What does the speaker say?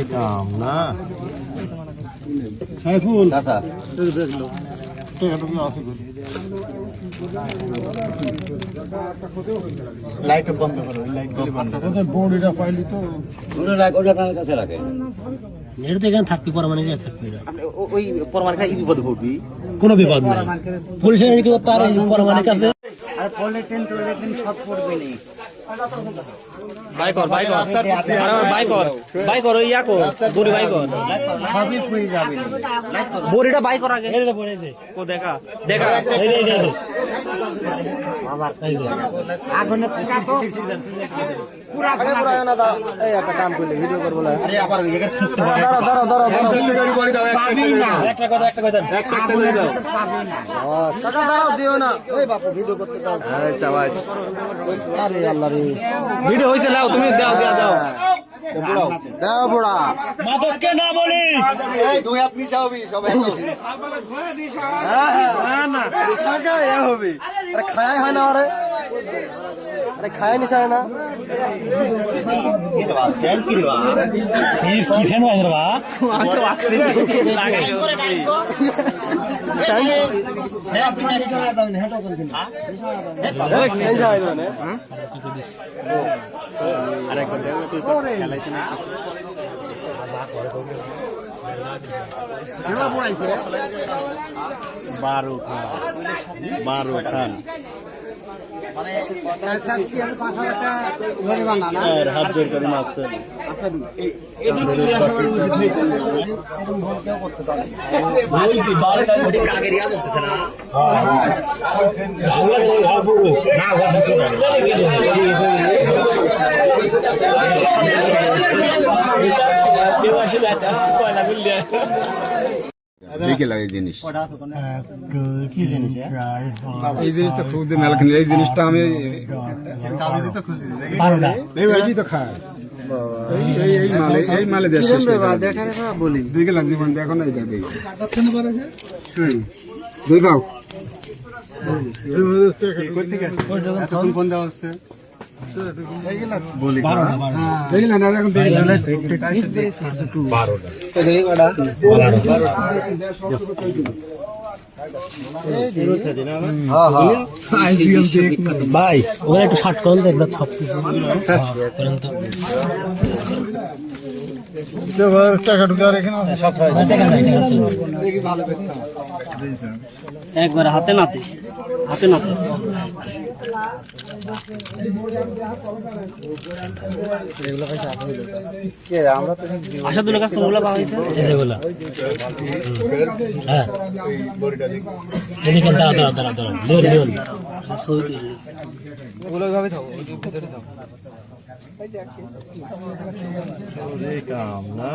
काम ना সাইফুল দাদা দেখলো লাইট বন্ধ করো লাইট বন্ধ করো বডিটা পাইলি তো ওটা রাখ ওটা আপনার কাছে রাখে নেড়ে তো এখানে থাকবি পরমাণু থাকবি না ওই পরমাণু খাই বিপদ পড়বি কোনো বিপদ নাই পুলিশের কি তার পরমাণু কাছে আর পড়লে টেন ছক পড়বে নি বাই কর ইয়া কর বুড়ি বাই কর সবই পড়ে যাবে বুড়িটা বাই কর আগে এই যে বলে দে ও দেখা এই যে বাবা আগুনে পুরা তো পুরা না দাও এই একটা কাম করলে ভিডিও করব না আরে আবার একে দাঁড়াও গাড়ি বড়ি দাও একটা কথা একটা করে দাও কাকা দাঁড়াও দিও না ওই বাপু ভিডিও করতে দাও আরে চাওয়াজ আরে আল্লাহ রে ভিডিও হইছে নাও তুমি দাও দাও বুড়া মাদককে না বলি এই দুই হাত নিচে হবি সবাই তো না কাকা এ হবে আরে খায় হয় না আরে খায় নিছে না কিসেন বাজরবা বারো খান হাত জোর করে মারছে এই জিনিসটা খুব মেলা কিনে এই জিনিসটা আমি তো খাই এই মালে দেশ বলি দুই গেলাম জীবন দেখো না এটা দিই দুই গাও ফোন দেওয়া হচ্ছে বলি দেখলেন না এখন ভাই ওখানে একটু শার্ট করেন তো একদম সব করেন তো টাকা ঢুকা রেখে না সব একবার হাতে নাতে আসাদুলের কাছে কোনগুলো পাওয়া হয়েছে যেগুলো হ্যাঁ এদিকে দাঁড়া কাম না